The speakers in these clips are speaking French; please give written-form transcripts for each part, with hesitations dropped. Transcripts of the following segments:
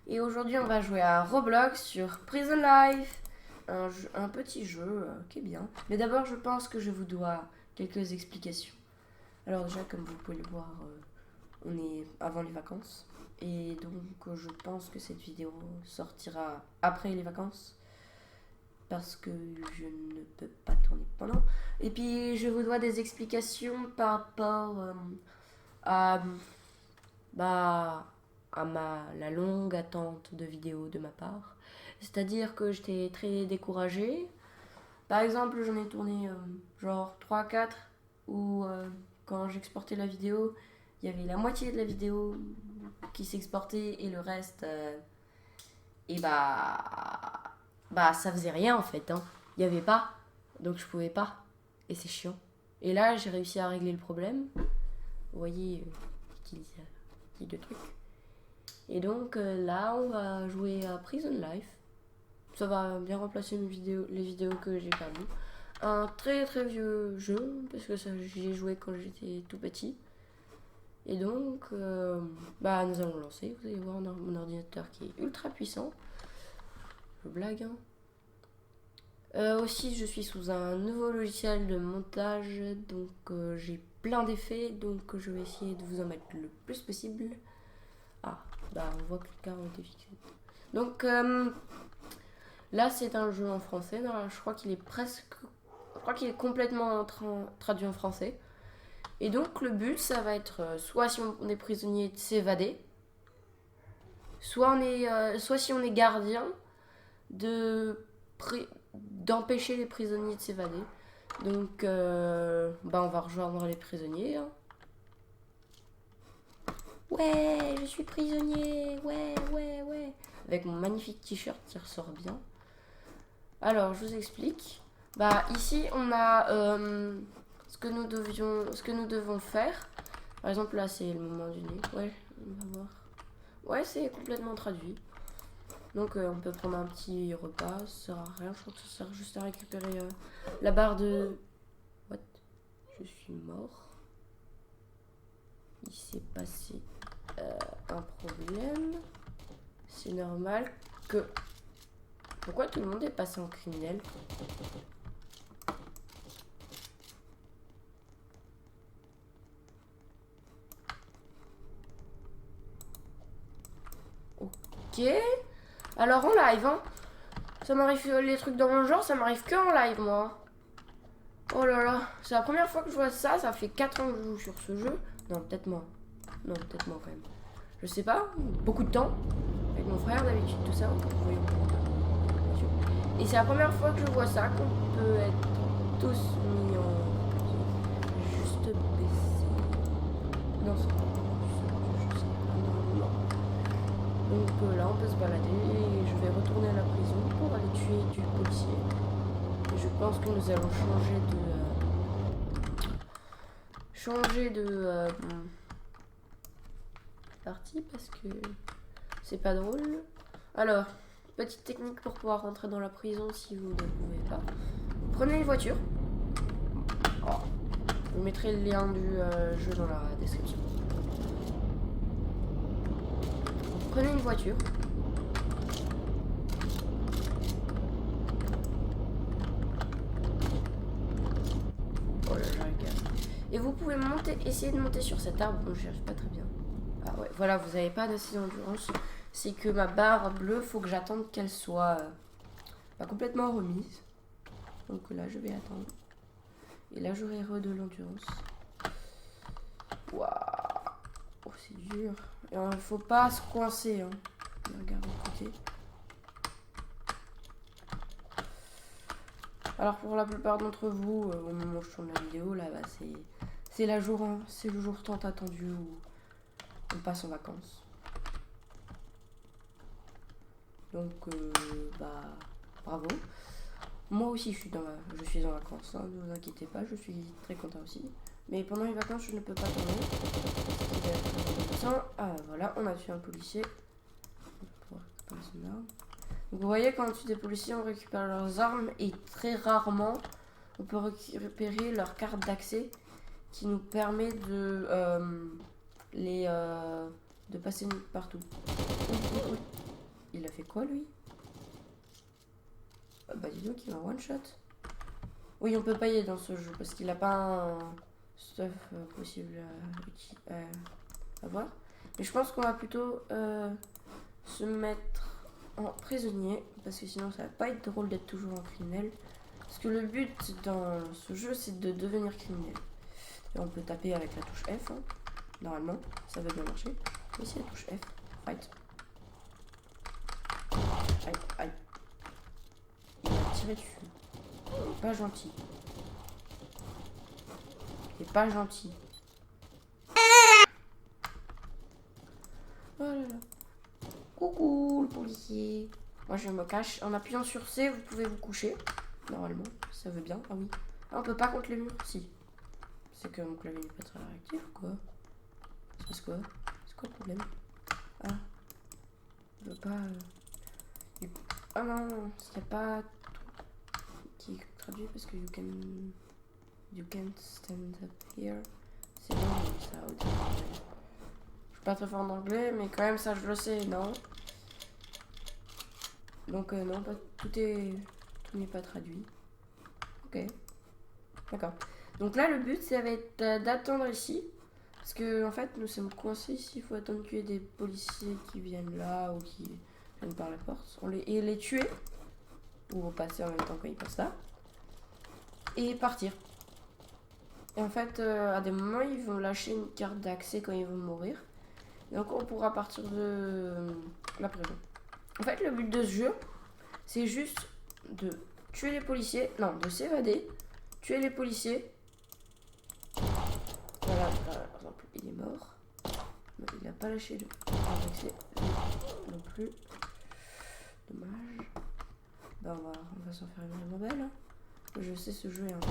Et aujourd'hui, on va jouer à Roblox sur Prison Life. Un petit jeu qui est bien. Mais d'abord, je pense que je vous dois quelques explications. Alors déjà, comme vous pouvez le voir, on est avant les vacances. Et donc, je pense que cette vidéo sortira après les vacances. Parce que je ne peux pas tourner pendant. Et puis, je vous dois des explications par rapport à bah, la longue attente de vidéos de ma part. C'est-à-dire que j'étais très découragée. Par exemple, j'en ai tourné genre 3-4 où quand j'exportais la vidéo, il y avait la moitié de la vidéo qui s'exportait et le reste, et bah ça faisait rien en fait. Hein. Il n'y avait pas, donc je pouvais pas. Et c'est chiant. Et là, j'ai réussi à régler le problème. Vous voyez, j'utilise de trucs. Et donc là, on va jouer à Prison Life. Ça va bien remplacer les vidéos que j'ai perdues. Un très très vieux jeu, parce que j'y ai joué quand j'étais tout petit. Et donc, bah, nous allons lancer. Vous allez voir mon ordinateur qui est ultra puissant. Je blague, hein. Aussi, je suis sous un nouveau logiciel de montage, donc j'ai plein d'effets, donc je vais essayer de vous en mettre le plus possible. Ah, bah on voit que le carreau est fixé. Donc là, c'est un jeu en français. Non, je crois qu'il est complètement traduit en français. Et donc le but, ça va être soit si on est prisonnier de s'évader, soit si on est gardien d'empêcher les prisonniers de s'évader. Donc bah on va rejoindre les prisonniers. Hein. Ouais, je suis prisonnier. Ouais, ouais, ouais. Avec mon magnifique t-shirt qui ressort bien. Alors, je vous explique. Bah, ici, on a ce que nous devons faire. Par exemple, là, c'est le moment du nez. Ouais, on va voir. Ouais, c'est complètement traduit. Donc, on peut prendre un petit repas. Ça sert à rien. Je crois que ça sert juste à récupérer la barre de... What? Je suis mort. Il s'est passé un problème. C'est normal que... Pourquoi tout le monde est passé en criminel? Ok. Alors en live, hein. Ça m'arrive, les trucs dans mon genre, ça m'arrive que en live, moi. Oh là là. C'est la première fois que je vois ça. Ça fait 4 ans que je joue sur ce jeu. Non, peut-être moins. Non, peut-être moins quand même. Je sais pas. Beaucoup de temps. Avec mon frère d'habitude, tout ça. Et c'est la première fois que je vois ça, qu'on peut être tous mis en... Juste baisser. Non, c'est pas... Donc là, on peut se balader et je vais retourner à la prison pour aller tuer du policier. Et je pense que nous allons changer de partie parce que c'est pas drôle. Alors, petite technique pour pouvoir rentrer dans la prison si vous ne pouvez pas. Prenez une voiture. Oh. Je vous mettrai le lien du jeu dans la description. Prenez une voiture. Oh là là, les gars. Et vous pouvez essayer de monter sur cet arbre. Bon, j'y arrive pas très bien. Ah ouais, voilà, vous n'avez pas d'assise d'endurance. C'est que ma barre bleue, faut que j'attende qu'elle soit pas complètement remise. Donc là, je vais attendre. Et là, j'aurai de l'endurance. Waouh. Oh, c'est dur. Et il faut pas se coincer. Hein. Regarde de côté. Alors pour la plupart d'entre vous, au moment où je tourne la vidéo, là, bah, c'est le jour tant attendu où on passe en vacances. Donc bah bravo. Moi aussi je suis en vacances, hein, ne vous inquiétez pas, je suis très content aussi. Mais pendant les vacances je ne peux pas tourner. Ah voilà, on a tué un policier. Donc, vous voyez, quand on tue des policiers, on récupère leurs armes et très rarement, on peut récupérer leur carte d'accès qui nous permet de passer partout. il a fait quoi lui? Bah dis donc, il a one shot. Oui, on peut pas y aller dans ce jeu parce qu'il a pas un stuff possible à voir. Mais je pense qu'on va plutôt se mettre en prisonnier parce que sinon ça va pas être drôle d'être toujours un criminel. Parce que le but dans ce jeu c'est de devenir criminel. Et on peut taper avec la touche F, hein. Normalement, ça va bien marcher. Ici la touche F, fight. Aïe, aïe. Il m'a tiré dessus. Il est pas gentil. Il est pas gentil. Oh là là. Coucou le policier. Moi je me cache. En appuyant sur C, vous pouvez vous coucher. Normalement, ça veut bien. Ah oui. Ah, on peut pas contre les murs. Si. C'est que mon clavier n'est pas très réactif ou quoi? C'est quoi? C'est quoi le problème? Ah. Il veut pas. Ah non, il n'y a pas qui traduit parce que you can't stand up here. C'est bon, ça. Je suis pas très fort en anglais, mais quand même ça je le sais, non? Donc non, tout n'est pas traduit. Ok, d'accord. Donc là le but ça va être d'attendre ici, parce que en fait nous sommes coincés ici. Il faut attendre qu'il y ait des policiers qui viennent là ou qui viennent par la porte, et les tuer ou passer en même temps quand ils passent là et partir. Et en fait à des moments ils vont lâcher une carte d'accès quand ils vont mourir. Donc on pourra partir de la prison. En fait le but de ce jeu c'est juste de tuer les policiers, non, de s'évader, tuer les policiers. Voilà, par exemple il est mort. Non, il n'a pas lâché le carte d'accès non plus. Dommage. Ben on va s'en faire une vraiment belle. Hein. Je sais ce jeu est un peu...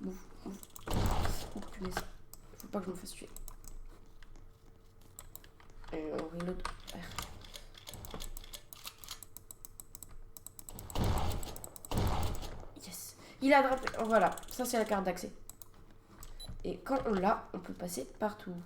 Move. Oh punaise. Faut pas que je me fasse tuer. Et on reload R. Yes. Il a attrapé. Voilà, ça c'est la carte d'accès. Et quand on l'a, on peut passer partout.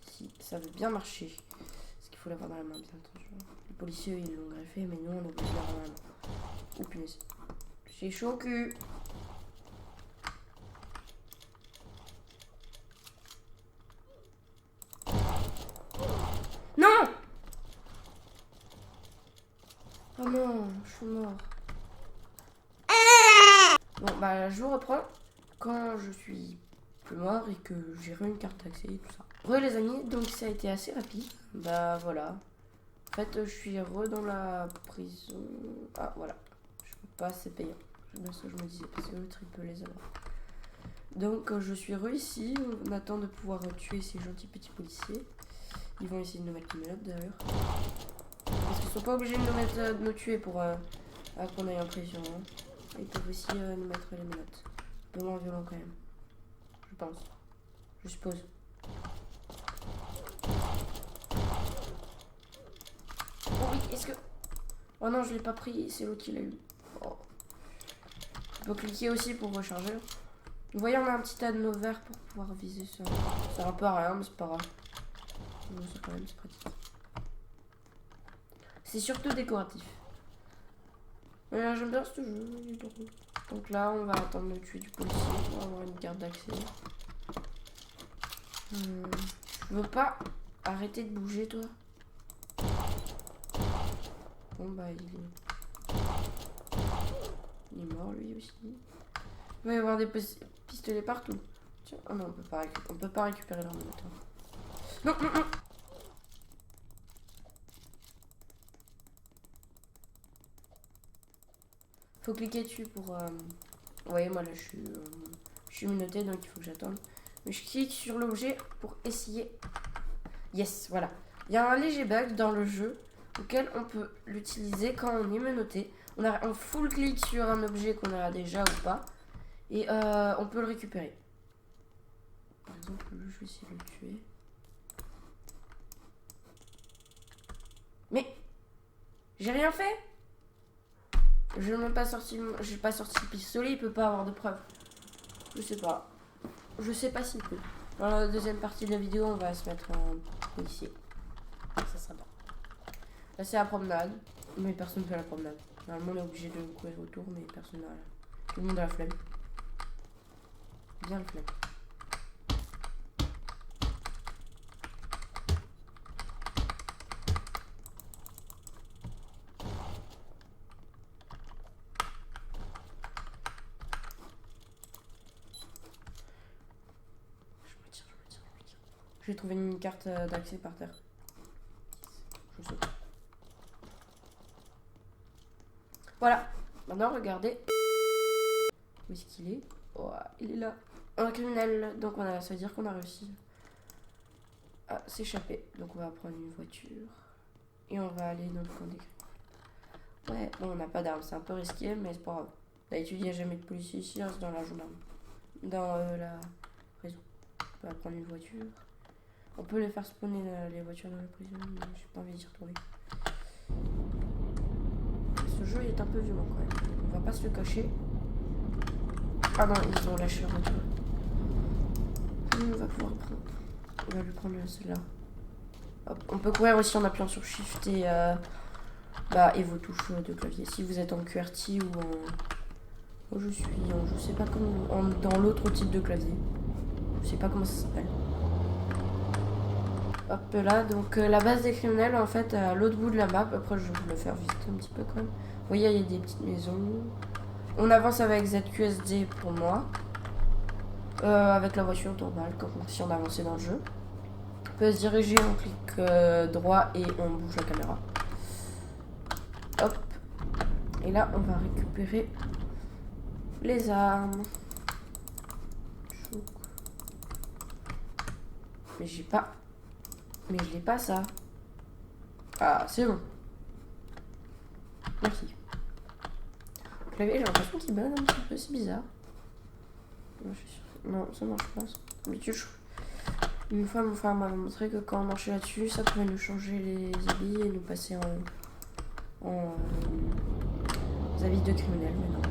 Si ça veut bien marcher. Parce qu'il faut l'avoir dans la main, bien attention. Les policiers ils l'ont greffé, mais nous on est obligé de l'avoir dans la main. Oh punaise. J'ai chaud au cul. Non! Oh non, je suis mort. Bon, bah, je vous reprends quand je suis plus mort et que j'ai une carte d'accès et tout ça. Les amis, donc ça a été assez rapide. Bah, voilà. En fait, je suis dans la prison. Ah, voilà. Je peux pas, c'est payant. C'est bien ce que je me disais, parce que l'autre, il peut les avoir. Donc, je suis ici. On attend de pouvoir tuer ces gentils petits policiers. Ils vont essayer de nous mettre les menottes d'ailleurs. Parce qu'ils sont pas obligés de nous tuer pour qu'on aille en prison. Hein. Ils peuvent aussi nous mettre les menottes. Un peu moins violent quand même. Je pense. Je suppose. Oh oui, est-ce que... Oh non, je l'ai pas pris. C'est l'autre qui l'a eu. Oh. On peut cliquer aussi pour recharger. Vous voyez, on a un petit anneau vert pour pouvoir viser ça. Ça sert un peu à rien, mais c'est pas grave. Non, c'est quand même pratique. C'est surtout décoratif. J'aime bien ce jeu, il est drôle. Donc là, on va attendre de tuer du policier pour avoir une carte d'accès. Je veux pas arrêter de bouger, toi. Bon, bah, il est mort, lui aussi. Il va y avoir des pistolets partout. Tiens, oh non, on peut pas récupérer leur moteur. Non, non, non. Faut cliquer dessus pour... Vous voyez, moi là je suis menotté, donc il faut que j'attende. Mais je clique sur l'objet pour essayer. Yes, voilà. Il y a un léger bug dans le jeu auquel on peut l'utiliser quand on est menotté. On full clic sur un objet qu'on a déjà ou pas. Et on peut le récupérer. Par exemple, je vais essayer de le tuer. Mais j'ai rien fait. Je n'ai pas sorti, j'ai pas sorti le pistolet, il peut pas avoir de preuves. Je sais pas. Je sais pas s'il peut. Dans la deuxième partie de la vidéo, on va se mettre en policier. Ça sera bon. Là c'est la promenade, mais personne ne fait la promenade. Normalement on est obligé de courir autour, mais personne n'a. Tout le monde a la flemme. Bien la flemme. J'ai trouvé une carte d'accès par terre. Je saute. Voilà. Maintenant, regardez. Où est-ce qu'il est? Oh, il est là. Un criminel. Donc, ça veut dire qu'on a réussi à s'échapper. Donc, on va prendre une voiture. Et on va aller dans le camp des criminels. Ouais, bon, on n'a pas d'armes. C'est un peu risqué, mais c'est pas grave. D'habitude, il n'y a jamais de policiers ici. Il reste dans la gendarme. Dans la prison. On va prendre une voiture. On peut les faire spawner les voitures dans la prison, mais j'ai pas envie d'y retourner. Ce jeu est un peu violent quand même. On va pas se le cacher. Ah non, ils ont lâché leur voiture. On va pouvoir prendre. On va lui prendre celle-là. On peut courir aussi en appuyant sur Shift et vos touches de clavier. Si vous êtes en QWERTY ou en. Je suis en. Je sais pas comment. Dans l'autre type de clavier. Je sais pas comment ça s'appelle. Hop là, donc la base des criminels en fait à l'autre bout de la map. Après je vais vous le faire visiter un petit peu quand même. Vous voyez, il y a des petites maisons. On avance avec ZQSD pour moi. Avec la voiture normale, comme si on avançait dans le jeu. On peut se diriger, on clique droit et on bouge la caméra. Hop. Et là on va récupérer les armes. Mais j'ai pas. Mais je l'ai pas ça. Ah, c'est bon. Merci. Le clavier, j'ai l'impression qu'il bug un petit peu, c'est bizarre. Non, je suis sûre. Non, ça marche pas. D'habitude, une fois, mon frère m'a montré que quand on marchait là-dessus, ça pouvait nous changer les habits et nous passer en habits de criminel. Mais non.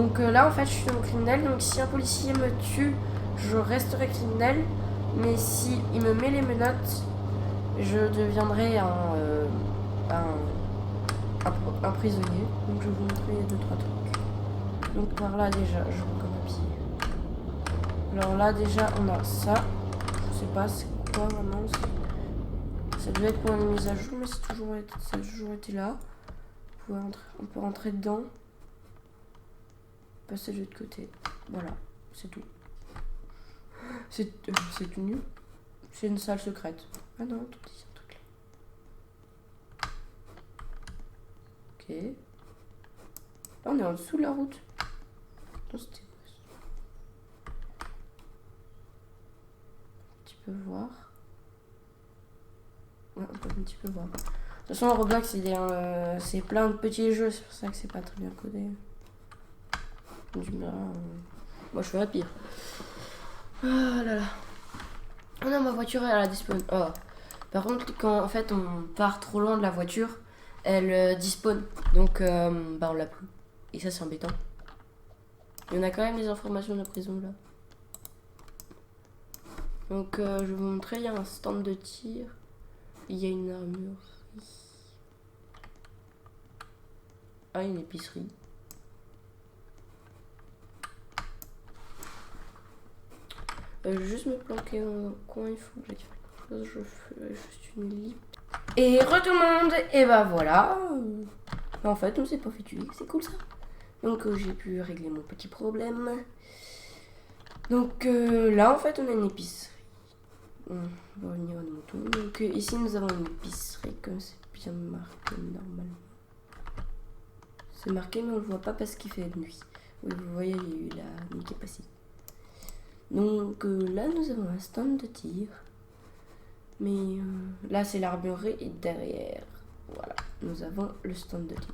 Donc là, en fait, je suis un criminel. Donc si un policier me tue, je resterai criminel. Mais si il me met les menottes, je deviendrai un prisonnier. Donc je vais vous montrer 2-3 trucs. Donc par là déjà, je vois comme un pied. Alors là déjà on a ça. Je sais pas c'est quoi vraiment. Ça devait être pour une mise à jour, mais ça a toujours été là. On peut rentrer dedans. Passer de l'autre côté. Voilà, c'est tout. C'est tout nu. C'est une salle secrète. Ah non, tout ici, un truc là. Ok. Là, on est en dessous de la route. Non, c'était un petit peu voir. Ouais, on peut un petit peu voir. De toute façon, Roblox, c'est plein de petits jeux. C'est pour ça que c'est pas très bien codé. Moi, je ferais pire. Ah là là. Oh non, ma voiture, elle a despawn. Oh. Par contre, quand en fait on part trop loin de la voiture, elle despawn. Donc, on l'a plus. Et ça, c'est embêtant. Il y en a quand même des informations de la prison là. Donc, je vais vous montrer. Il y a un stand de tir. Il y a une armurerie. Ah, une épicerie. Je vais juste me planquer dans un coin, il faut que j'aille faire quelque chose, je fais juste une lip. Et re tout le monde, et bah voilà. En fait, on s'est pas fait tuer, c'est cool ça. Donc j'ai pu régler mon petit problème. Donc là en fait on a une épicerie. On va revenir à nos moutons. Donc ici nous avons une épicerie, comme c'est bien marqué normalement. C'est marqué mais on le voit pas parce qu'il fait nuit. Oui, vous voyez, il y a eu la nuit qui est passée. Donc là nous avons un stand de tir. Mais là c'est l'armurerie et derrière, voilà, nous avons le stand de tir.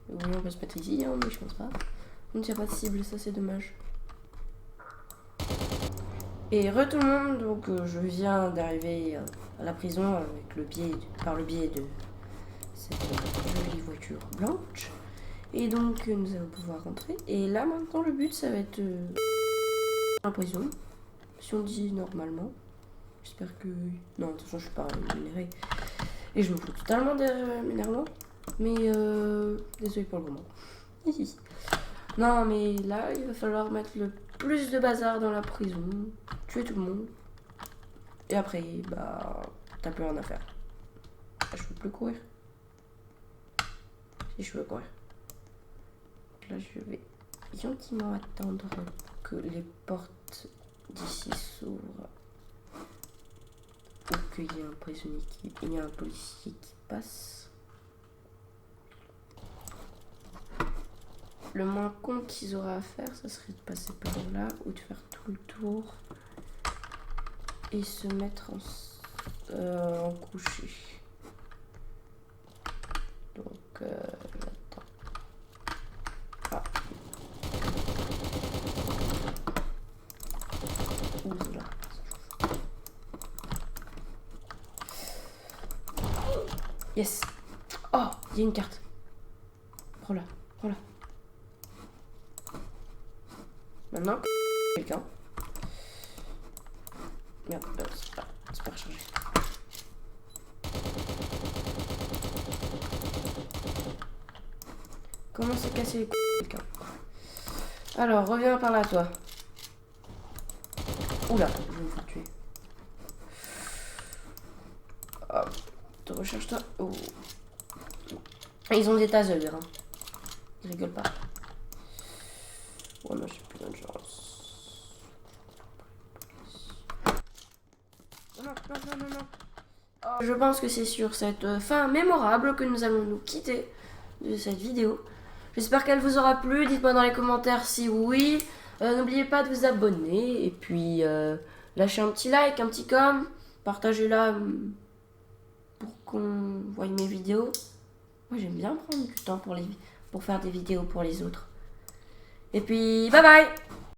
Oui, on peut se mettre ici, hein, mais je pense pas. Donc il n'y a pas de cible, ça c'est dommage. Et re tout le monde, donc je viens d'arriver à la prison avec par le biais de cette jolie voiture blanche. Et donc nous allons pouvoir rentrer. Et là maintenant le but ça va être la prison, si on dit normalement. J'espère que... Non, de toute façon, je suis pas rémunérée. Et je me fous totalement des rémunérations. Mais désolé pour le moment. Non, mais là, il va falloir mettre le plus de bazar dans la prison. Tuer tout le monde. Et après, bah... T'as plus rien à faire. Je peux plus courir. Si je veux courir. Là, je vais gentiment attendre que les portes d'ici s'ouvrent. Ou qu'il y ait un prisonnier il y a un policier qui passe. Le moins con qu'ils auraient à faire, ça serait de passer par là ou de faire tout le tour et se mettre en coucher. Donc, j'attends. Ah. Oula. Yes. Oh, il y a une carte. Prends-la, prends-la. Maintenant, quelqu'un. Merde, c'est pas rechargé. Comment se casser les couilles quelqu'un? Alors, reviens par là, toi. Oula, je vais me faire tuer. Hop, te recherche-toi. Oh. Ils ont des tasers, hein. Ils rigolent pas. Oh non, j'ai plus de chance. Non. Je pense que c'est sur cette fin mémorable que nous allons nous quitter de cette vidéo. J'espère qu'elle vous aura plu. Dites-moi dans les commentaires si oui. N'oubliez pas de vous abonner. Et puis, lâchez un petit like, un petit com. Partagez-la pour qu'on voie mes vidéos. Moi, j'aime bien prendre du temps pour faire des vidéos pour les autres. Et puis, bye bye!